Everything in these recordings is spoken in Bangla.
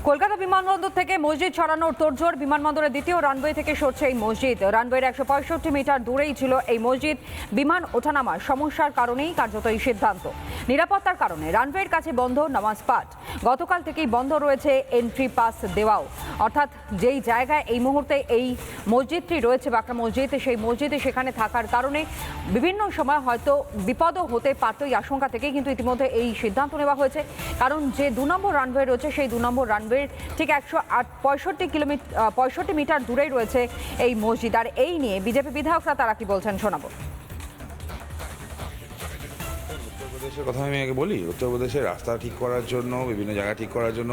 কলকাতা বিমানবন্দর থেকে মসজিদ সরানোর তোড়জোড়। বিমানবন্দরের দ্বিতীয় রানওয়ে থেকে সরছে এই মসজিদ। রানওয়ের 165 মিটার দূরেই ছিল এই মসজিদ। বিমান ওঠানামার সমস্যার কারণেই কার্যত এই সিদ্ধান্ত। নিরাপত্তার কারণে রানওয়ের কাছে বন্ধ নামাজ পাঠ। গতকাল থেকেই বন্ধ রয়েছে এন্ট্রি পাস দেওয়াও, অর্থাৎ যেই জায়গায় এই মুহূর্তে এই মসজিদটি রয়েছে বাঁকড়া মসজিদ, সেই মসজিদে সেখানে থাকার কারণে বিভিন্ন সময় হয়তো বিপদও হতে পারত। এই আশঙ্কা থেকেই কিন্তু ইতিমধ্যে এই সিদ্ধান্ত নেওয়া হয়েছে। কারণ যে 2 নম্বর রানওয়ে রয়েছে সেই 2 নম্বর রানওয়ে ঠিক 165 মিটার দূরেই রয়েছে এই মসজিদ। আর এই নিয়ে বিজেপি বিধায়করা তারা কি বলছেন শোনাবো। উত্তরপ্রদেশের কথা আমি আগে বলি। উত্তরপ্রদেশের রাস্তা ঠিক করার জন্য, বিভিন্ন জায়গা ঠিক করার জন্য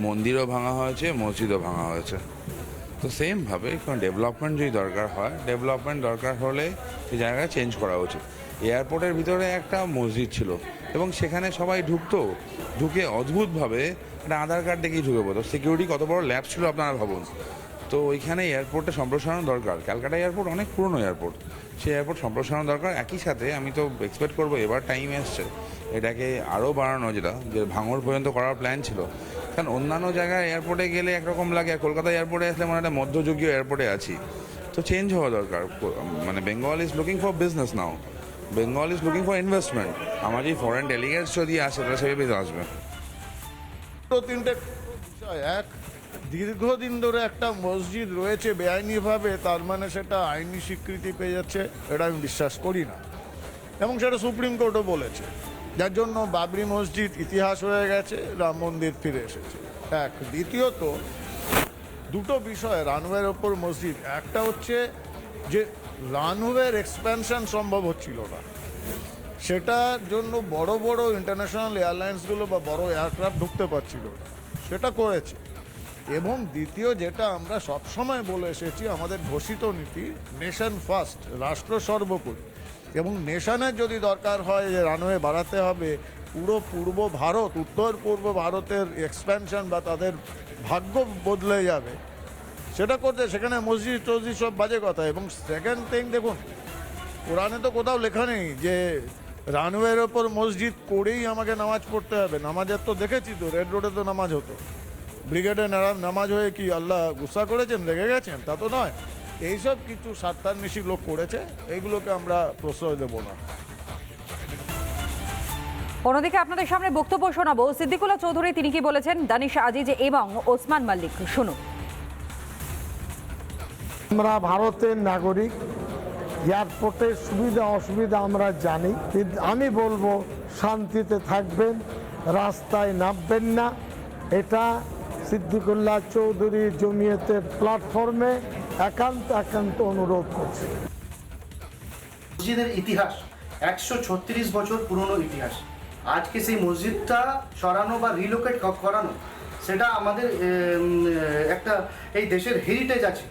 মন্দিরও ভাঙা হয়েছে, মসজিদও ভাঙা হয়েছে। তো সেমভাবে কোনো ডেভেলপমেন্ট যদি দরকার হয়, ডেভেলপমেন্ট দরকার হলে সেই জায়গায় চেঞ্জ করা উচিত। এয়ারপোর্টের ভিতরে একটা মসজিদ ছিল এবং সেখানে সবাই ঢুকে অদ্ভুতভাবে একটা আধার কার্ড দেখেই ঢুকে পড়তো। সিকিউরিটি কত বড় ল্যাব ছিল আপনারা ভাবুন। তো ওইখানে এয়ারপোর্টে সম্প্রসারণ দরকার। ক্যালকাটা এয়ারপোর্ট অনেক পুরনো এয়ারপোর্ট, সেই এয়ারপোর্ট সম্প্রসারণ দরকার। একই সাথে আমি তো এক্সপেক্ট করবো এবার টাইম এসছে এটাকে আরও বাড়ানো, যেটা যে ভাঙড় পর্যন্ত করার প্ল্যান ছিল। কারণ অন্যান্য জায়গায় এয়ারপোর্টে গেলে একরকম লাগে, আর কলকাতা এয়ারপোর্টে আসলে মানে একটা মধ্যযুগীয় এয়ারপোর্টে আছি। তো চেঞ্জ হওয়া দরকার। মানে Bengal is looking for business now, Bengal is looking for investment. আমার যে ফরেন ডেলিগেটস যদি আসে তারা সেভাবে আসবে। তিনটে বিষয়। এক, দীর্ঘদিন ধরে একটা মসজিদ রয়েছে বেআইনিভাবে, তার মানে সেটা আইনি স্বীকৃতি পেয়ে যাচ্ছে, এটা আমি বিশ্বাস করি না। এবং সেটা সুপ্রিম কোর্টও বলেছে, যার জন্য বাবরি মসজিদ ইতিহাস হয়ে গেছে, রাম মন্দির ফিরে এসেছে। এক, দ্বিতীয়ত দুটো বিষয় রানওয়ের ওপর মসজিদ। একটা হচ্ছে যে রানওয়ের এক্সপ্যানশন সম্ভব হচ্ছিল না, সেটার জন্য বড় বড় ইন্টারন্যাশনাল এয়ারলাইন্সগুলো বা বড় এয়ারক্রাফট ঢুকতে পারছিল না, সেটা করেছে। এবং দ্বিতীয়, যেটা আমরা সবসময় বলে এসেছি, আমাদের ঘোষিত নীতি নেশন ফার্স্ট, রাষ্ট্র সর্বোপরি। এবং নেশনের যদি দরকার হয় যে রানওয়ে বাড়াতে হবে, পুরো পূর্ব ভারত, উত্তর পূর্ব ভারতের এক্সপ্যানশন বা তাদের ভাগ্য বদলে যাবে, সেটা করতে সেখানে মসজিদ টসজিদ সব বাজে কথা। এবং সেকেন্ড থিং, দেখুন কোরআনে তো কোথাও লেখা নেই যে রানওয়ের ওপর মসজিদ করেই আমাকে নামাজ পড়তে হবে। নামাজের তো দেখেছি তো, রেড রোডে তো নামাজ হতো। ব্রিগেডে নামাজ হয়ে কি আল্লাহ গুসা করেছেন, রেগে গেছেন? তা তো নয়। এইসব কিছু স্বার্থান্বেষী লোক করেছে, এইগুলোকে আমরা প্রশ্রয় দেব না। অন্যদিকে আপনাদের সামনে বক্তব্য শোনাবো সিদ্দিকুল্লাহ চৌধুরী, তিনি কি বলেছেন, দানিশ আজিজ এবং ওসমান মাল্লিক। শুনুন। আমরা ভারতের নাগরিক, এয়ারপোর্টের সুবিধা অসুবিধা আমরা জানি, কিন্তু আমি বলবো শান্তিতে থাকবেন, রাস্তায় নামবেন না। এটা সিদ্দিকুল্লাহ চৌধুরী জমিয়তের প্ল্যাটফর্মে একান্ত অনুরোধ করছি। মসজিদের ইতিহাস 136 বছর পুরনো ইতিহাস। আজকে সেই মসজিদটা সরানো বা রিলোকেট করানো, সেটা আমাদের একটা এই দেশের হেরিটেজ আছে,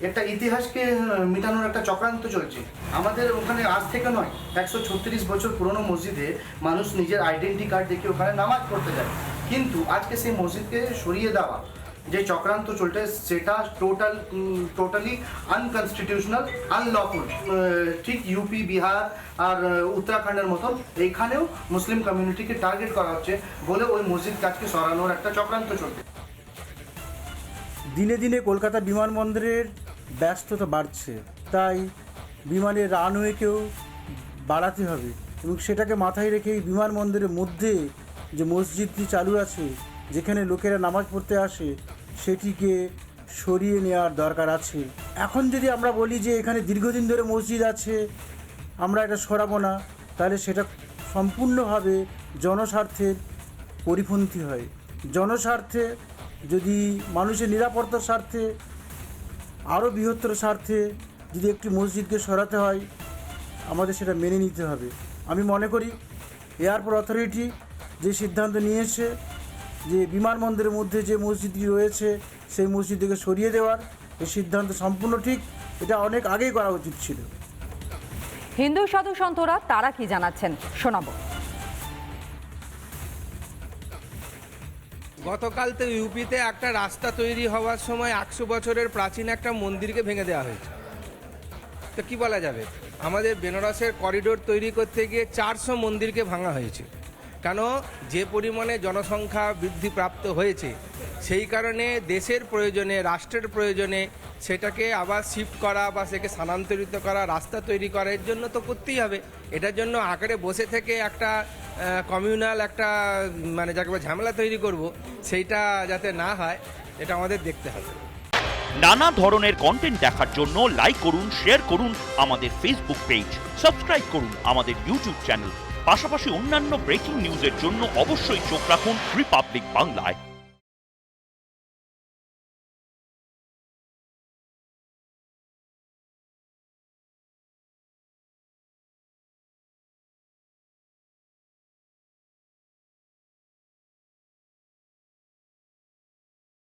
একটা ইতিহাসকে মেটানোর একটা চক্রান্ত চলছে আমাদের ওখানে। আজ থেকে নয়, 136 বছর পুরনো মসজিদে মানুষ নিজের আইডেন্টি কার্ড দেখে ওখানে নামাজ পড়তে যায়। কিন্তু আজকে সেই মসজিদকে সরিয়ে দেওয়া যে চক্রান্ত চলছে, সেটা টোটালি আনকনস্টিটিউশনাল, আনলফুল। ঠিক ইউপি, বিহার আর উত্তরাখণ্ডের মতন এইখানেও মুসলিম কমিউনিটিকে টার্গেট করা হচ্ছে বলে ওই মসজিদ কাজকে সরানোর একটা চক্রান্ত চলছে। দিনে দিনে কলকাতা বিমানবন্দরের ব্যস্ততা বাড়ছে, তাই বিমানের রানওয়েকেও বাড়াতে হবে। এবং সেটাকে মাথায় রেখে বিমানবন্দরের মধ্যে যে মসজিদটি চালু আছে, যেখানে লোকেরা নামাজ পড়তে আসে, সেটিকে সরিয়ে নেওয়ার দরকার আছে। এখন যদি আমরা বলি যে এখানে দীর্ঘদিন ধরে মসজিদ আছে, আমরা এটা সরাবো না, তাহলে সেটা সম্পূর্ণভাবে জনস্বার্থের পরিপন্থী হয়। জনস্বার্থে যদি মানুষের নিরাপত্তার স্বার্থে, আরও বৃহত্তর স্বার্থে যদি একটি মসজিদকে সরাতে হয়, আমাদের সেটা মেনে নিতে হবে। আমি মনে করি এয়ারপোর্ট অথরিটি যে সিদ্ধান্ত নিয়েছে যে বিমানবন্দরের মধ্যে যে মসজিদটি রয়েছে সেই মসজিদকে সরিয়ে দেওয়ার, এই সিদ্ধান্ত সম্পূর্ণ ঠিক। এটা অনেক আগেই করা উচিত ছিল। হিন্দু সাধু সন্তরা তারা কি জানাচ্ছেন শোনাবো। গতকাল তো ইউপিতে একটা রাস্তা তৈরি হওয়ার সময় 100 বছরের প্রাচীন একটা মন্দিরকে ভেঙে দেওয়া হয়েছে। তো কি বলা যাবে, আমাদের বেনারসের করিডোর তৈরি করতে গিয়ে 400 মন্দিরকে ভাঙা হয়েছে। কেন যে পরিমাণে জনসংখ্যা বৃদ্ধি প্রাপ্ত হয়েছে সেই কারণে দেশের প্রয়োজনে, রাষ্ট্রের প্রয়োজনে সেটাকে আবার শিফট করা বা সেকে স্থানান্তরিত করা, রাস্তা তৈরি করার জন্য তো করতেই হবে। এটার জন্য আকারে বসে থেকে একটা কমিউনাল একটা মানে যাকে বলে ঝামেলা তৈরি করব, সেইটা যাতে না হয় এটা আমাদের দেখতে হবে। নানা ধরনের কন্টেন্ট দেখার জন্য লাইক করুন, শেয়ার করুন আমাদের ফেসবুক পেজ, সাবস্ক্রাইব করুন আমাদের ইউটিউব চ্যানেল। পাশাপাশি অন্যান্য ব্রেকিং নিউজের জন্য অবশ্যই চোখ রাখুন রিপাবলিক বাংলায়।